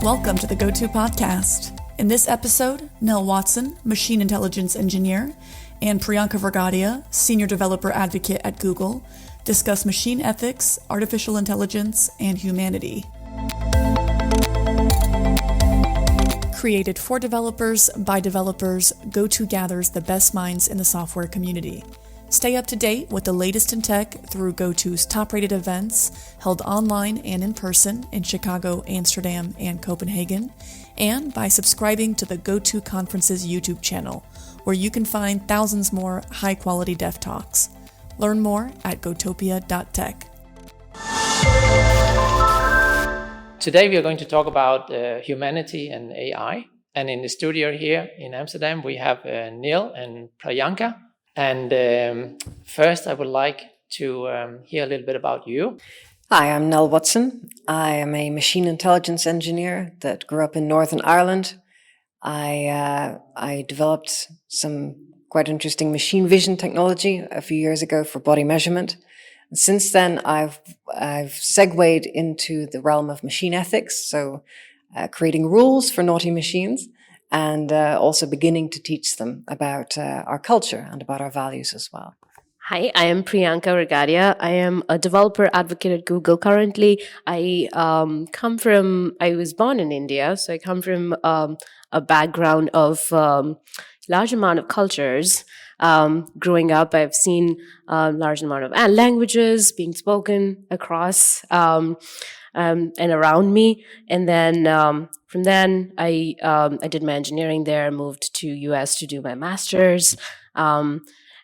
Welcome to the GOTO podcast. In this episode, Nell Watson, machine intelligence engineer, and Priyanka Vergadia, senior developer advocate at Google, discuss machine ethics, artificial intelligence, and humanity. Created for developers by developers, GOTO gathers the best minds in the software community. Stay up to date with the latest in tech through GOTO's top-rated events held online and in person in Chicago, Amsterdam, and Copenhagen, and by subscribing to the GOTO Conferences YouTube channel, where you can find thousands more high-quality dev talks. Learn more at gotopia.tech. Today we are going to talk about humanity and AI. And in the studio here in Amsterdam, we have Nell and Priyanka. And first, I would like to hear a little bit about you. Hi, I'm Nell Watson. I am a machine intelligence engineer that grew up in Northern Ireland. I developed some quite interesting machine vision technology a few years ago for body measurement. And since then, I've segued into the realm of machine ethics, so creating rules for naughty machines, and also beginning to teach them about our culture and about our values as well. Hi, I am Priyanka Vergadia. I am a developer advocate at Google currently. I was born in India, so I come from a background of large amount of cultures. Growing up, I've seen a large amount of languages being spoken across and around me. And then from then, I did my engineering there, moved to US to do my master's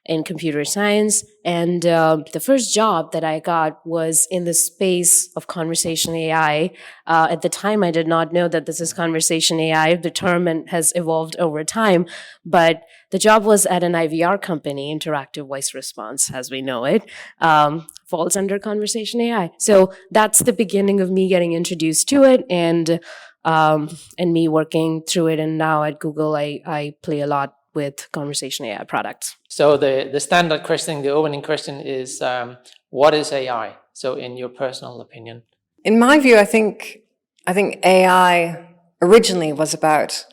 in computer science. And the first job that I got was in the space of conversational AI. At the time, I did not know that this is conversation AI. The term has evolved over time. But the job was at an IVR company, Interactive Voice Response, as we know it, falls under conversation AI. So that's the beginning of me getting introduced to it and me working through it. And now at Google, I play a lot with conversation AI products. So the standard question, the opening question is, what is AI? So in your personal opinion. In my view, I think AI originally was about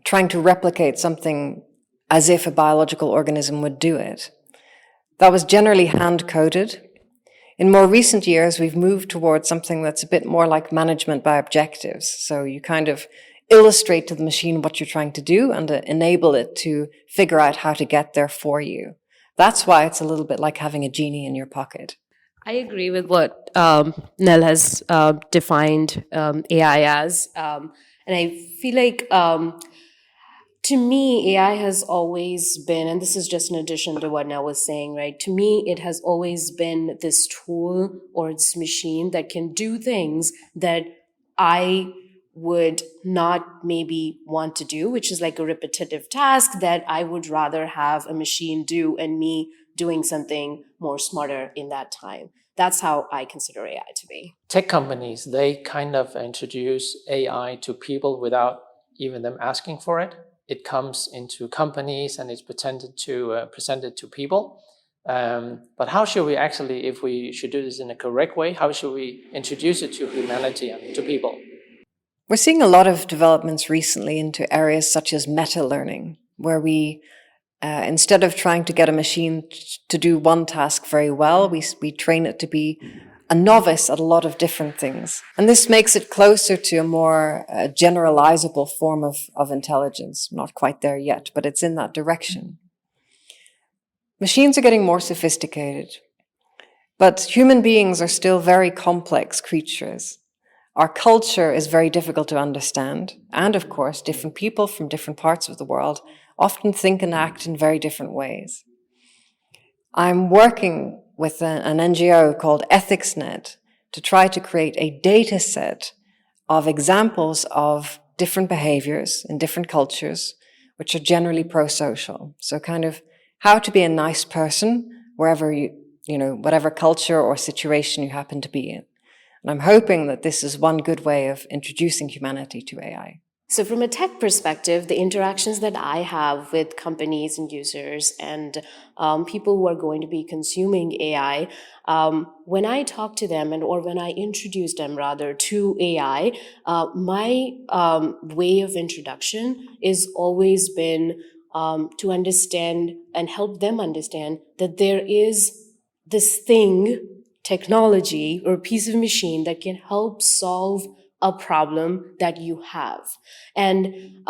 trying to replicate something as if a biological organism would do it. That was generally hand-coded. In more recent years, we've moved towards something that's a bit more like management by objectives. So you kind of illustrate to the machine what you're trying to do and enable it to figure out how to get there for you. That's why it's a little bit like having a genie in your pocket. I agree with what Nell has defined AI as. And I feel like, to me, AI has always been, and this is just in addition to what Nell was saying, right? To me, it has always been this tool or this machine that can do things that I would not maybe want to do, which is like a repetitive task that I would rather have a machine do and me doing something more smarter in that time. That's how I consider AI to be. Tech companies, they kind of introduce AI to people without even them asking for it. It comes into companies and it's presented to people. But how should we actually, if we should do this in a correct way, how should we introduce it to humanity and to people? We're seeing a lot of developments recently into areas such as meta-learning, where we, instead of trying to get a machine to do one task very well, we train it to be a novice at a lot of different things. And this makes it closer to a more generalizable form of intelligence. Not quite there yet, but it's in that direction. Machines are getting more sophisticated, but human beings are still very complex creatures. Our culture is very difficult to understand. And of course, different people from different parts of the world often think and act in very different ways. I'm working with an NGO called EthicsNet to try to create a data set of examples of different behaviors in different cultures, which are generally pro-social. So kind of how to be a nice person wherever whatever culture or situation you happen to be in. And I'm hoping that this is one good way of introducing humanity to AI. So from a tech perspective, the interactions that I have with companies and users and people who are going to be consuming AI, when I talk to them or when I introduce them rather to AI, my way of introduction is always been to understand and help them understand that there is this thing, technology or piece of machine that can help solve a problem that you have. And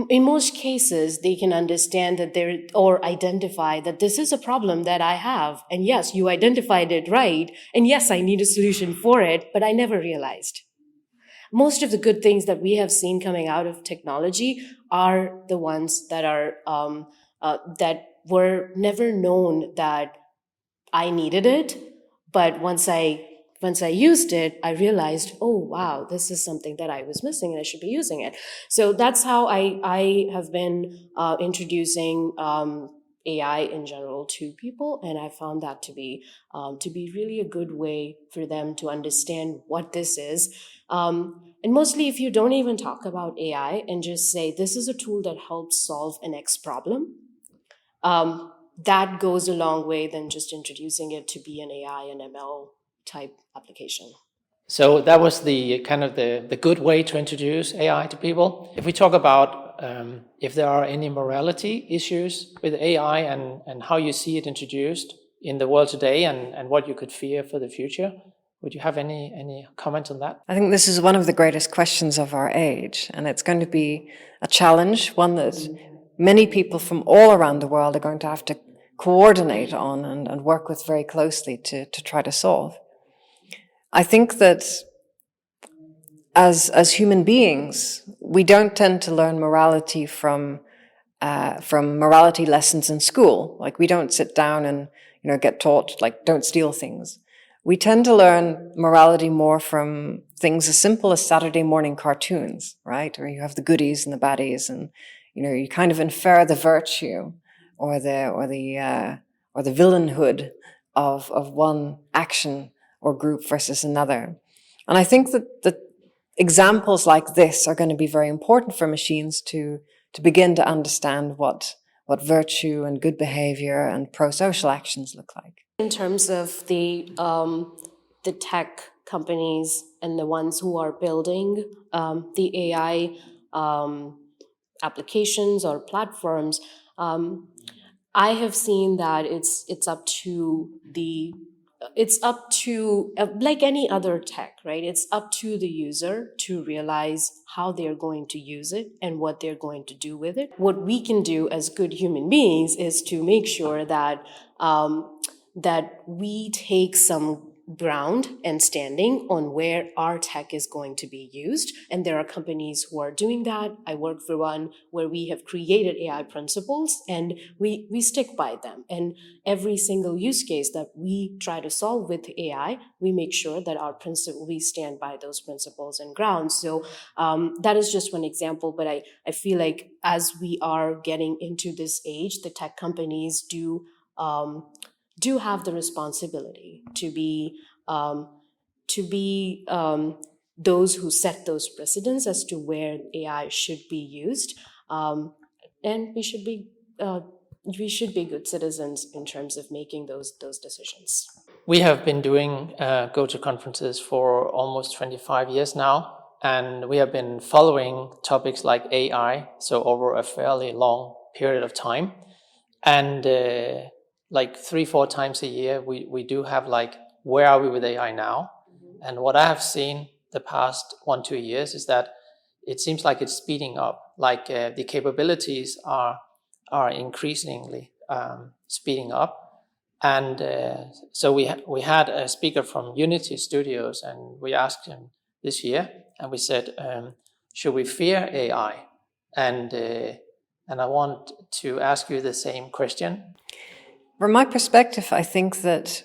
in most cases, they can understand that or identify that this is a problem that I have. And yes, you identified it right. And yes, I need a solution for it, but I never realized. Most of the good things that we have seen coming out of technology are the ones that are that were never known that I needed it, but once I used it, I realized, oh wow, this is something that I was missing and I should be using it. So that's how I have been introducing AI in general to people, and I found that to be really a good way for them to understand what this is. And mostly, if you don't even talk about AI and just say this is a tool that helps solve an X problem, that goes a long way than just introducing it to be an AI and ML type application. So that was the kind of the good way to introduce AI to people. If we talk about if there are any morality issues with AI and how you see it introduced in the world today and what you could fear for the future, would you have any comment on that? I think this is one of the greatest questions of our age, and it's going to be a challenge, one that many people from all around the world are going to have to coordinate on and work with very closely to try to solve. I think that as human beings, we don't tend to learn morality from morality lessons in school. Like, we don't sit down and get taught, like, don't steal things. We tend to learn morality more from things as simple as Saturday morning cartoons, right? Where you have the goodies and the baddies, and you kind of infer the virtue or the villainhood of one action or group versus another. And I think that examples like this are going to be very important for machines to begin to understand what virtue and good behavior and pro-social actions look like. In terms of the tech companies and the ones who are building the AI applications or platforms, I have seen that it's up to like any other tech, right? It's up to the user to realize how they're going to use it and what they're going to do with it. What we can do as good human beings is to make sure that that we take some ground and standing on where our tech is going to be used. And there are companies who are doing that. I work for one where we have created AI principles and we stick by them. And every single use case that we try to solve with AI, we make sure that we stand by those principles and grounds. So that is just one example, but I feel like as we are getting into this age, the tech companies do have the responsibility to be those who set those precedents as to where AI should be used, and we should be good citizens in terms of making those decisions. We have been doing GOTO conferences for almost 25 years now, and we have been following topics like AI, so over a fairly long period of time, and like 3-4 times a year, we do have like, where are we with AI now? And what I have seen the past 1-2 years is that it seems like it's speeding up. Like the capabilities are increasingly speeding up. And so we had a speaker from Unity Studios, and we asked him this year, and we said, should we fear AI? And I want to ask you the same question. From my perspective, I think that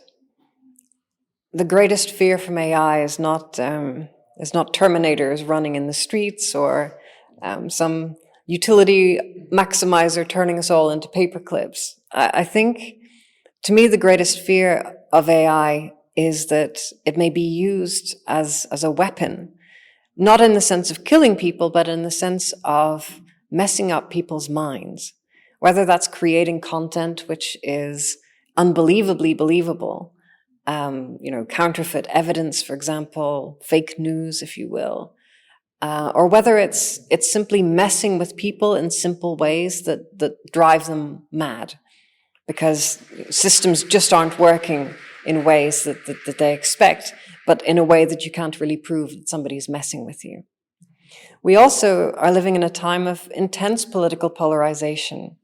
the greatest fear from AI is not Terminators running in the streets or some utility maximizer turning us all into paperclips. I think, to me, the greatest fear of AI is that it may be used as a weapon, not in the sense of killing people, but in the sense of messing up people's minds, whether that's creating content which is unbelievably believable, counterfeit evidence, for example, fake news, if you will, or whether it's simply messing with people in simple ways that drive them mad because systems just aren't working in ways that they expect, but in a way that you can't really prove that somebody's messing with you. We also are living in a time of intense political polarization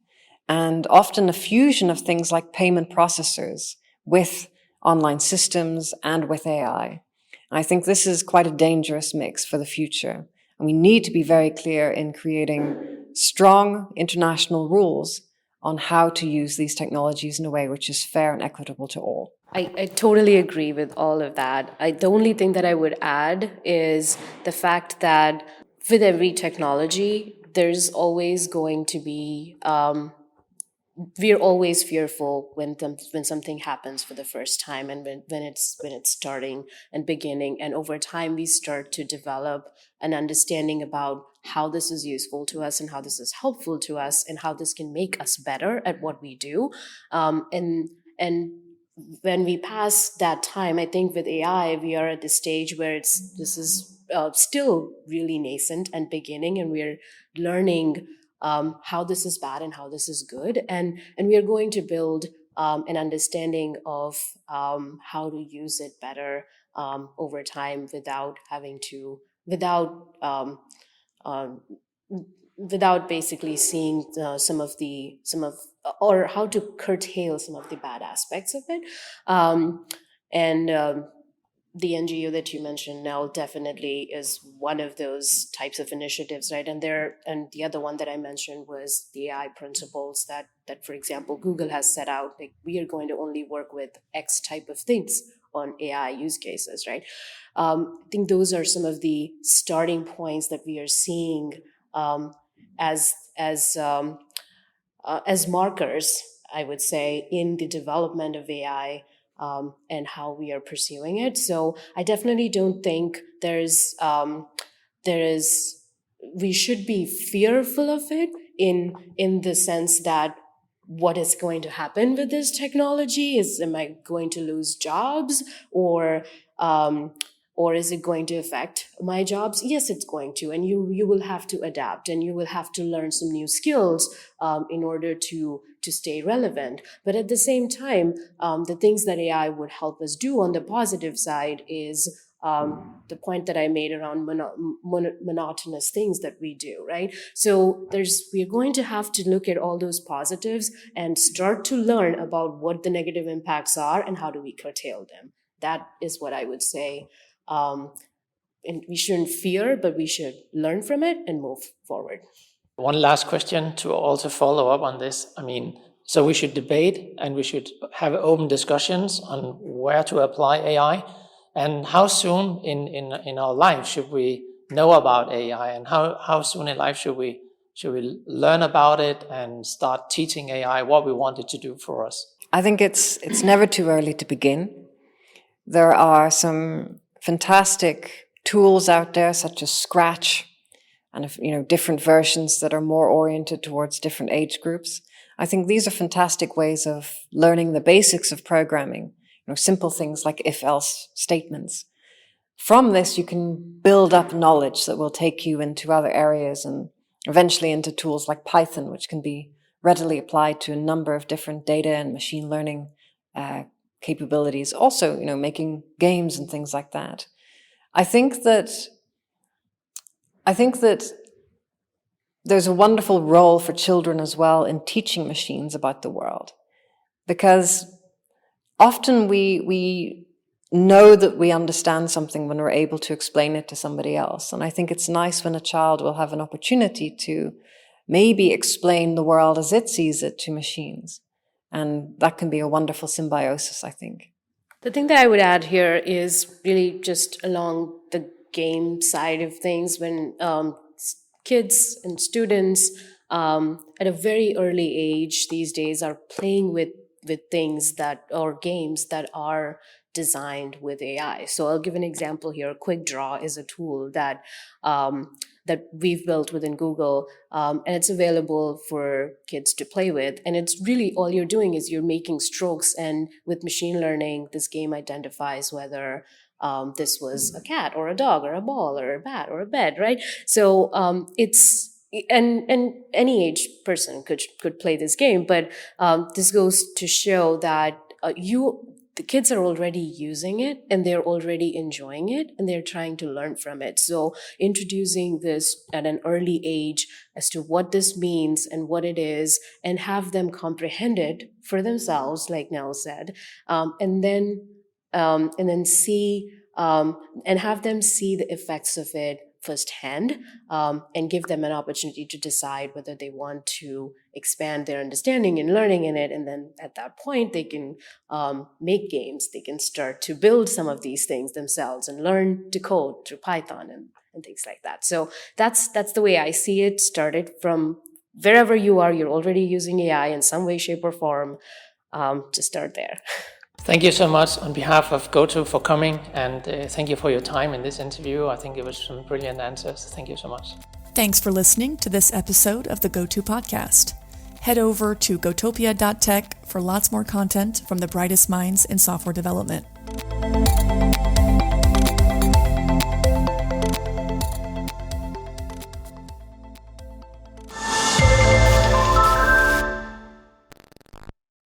and often a fusion of things like payment processors with online systems and with AI. And I think this is quite a dangerous mix for the future. And we need to be very clear in creating strong international rules on how to use these technologies in a way which is fair and equitable to all. I totally agree with all of that. The only thing that I would add is the fact that with every technology, there's always going to be we're always fearful when something happens for the first time, and when it's starting and beginning, and over time we start to develop an understanding about how this is useful to us and how this is helpful to us and how this can make us better at what we do, and when we pass that time, I think with AI we are at the stage where this is still really nascent and beginning, and we're learning how this is bad and how this is good, and we are going to build an understanding of how to use it better over time without basically seeing or how to curtail some of the bad aspects of it. And the NGO that you mentioned, Nell, definitely is one of those types of initiatives, right? And the other one that I mentioned was the AI principles that, for example, Google has set out. Like, we are going to only work with X type of things on AI use cases, right? I think those are some of the starting points that we are seeing as markers, I would say, in the development of AI. And how we are pursuing it. So I definitely don't think we should be fearful of it in the sense that what is going to happen with this technology am I going to lose jobs, or is it going to affect my jobs? Yes, it's going to, and you will have to adapt, and you will have to learn some new skills in order to stay relevant. But at the same time, the things that AI would help us do on the positive side is the point that I made around monotonous things that we do, right? So we're going to have to look at all those positives and start to learn about what the negative impacts are and how do we curtail them. That is what I would say. And we shouldn't fear, but we should learn from it and move forward. One last question to also follow up on this. I mean, so we should debate and we should have open discussions on where to apply AI, and how soon in our life should we know about AI, and how soon in life should we learn about it and start teaching AI what we want it to do for us? I think it's never too early to begin. There are some fantastic tools out there, such as Scratch, and different versions that are more oriented towards different age groups. I think these are fantastic ways of learning the basics of programming. Simple things like if-else statements. From this, you can build up knowledge that will take you into other areas and eventually into tools like Python, which can be readily applied to a number of different data and machine learning capabilities. Also, making games and things like that. I think that there's a wonderful role for children as well in teaching machines about the world, because often we know that we understand something when we're able to explain it to somebody else. And I think it's nice when a child will have an opportunity to maybe explain the world as it sees it to machines. And that can be a wonderful symbiosis, I think. The thing that I would add here is really just along the game side of things, when kids and students at a very early age these days are playing with things or games that are designed with AI. So I'll give an example here. Quick Draw is a tool that we've built within Google, and it's available for kids to play with. And it's really all you're doing is you're making strokes, and with machine learning, this game identifies whether this was a cat or a dog or a ball or a bat or a bed, right? So it's and any age person could play this game, but this goes to show that the kids are already using it and they're already enjoying it and they're trying to learn from it. So introducing this at an early age as to what this means and what it is, and have them comprehend it for themselves, like Nell said, and then see and have them see the effects of it firsthand, and give them an opportunity to decide whether they want to expand their understanding and learning in it. And then at that point, they can make games. They can start to build some of these things themselves and learn to code through Python and things like that. So that's the way I see it. Started from wherever you are, you're already using AI in some way, shape, or form. To start there. Thank you so much on behalf of GOTO for coming, and thank you for your time in this interview. I think it was some brilliant answers. Thank you so much. Thanks for listening to this episode of the GOTO podcast. Head over to gotopia.tech for lots more content from the brightest minds in software development.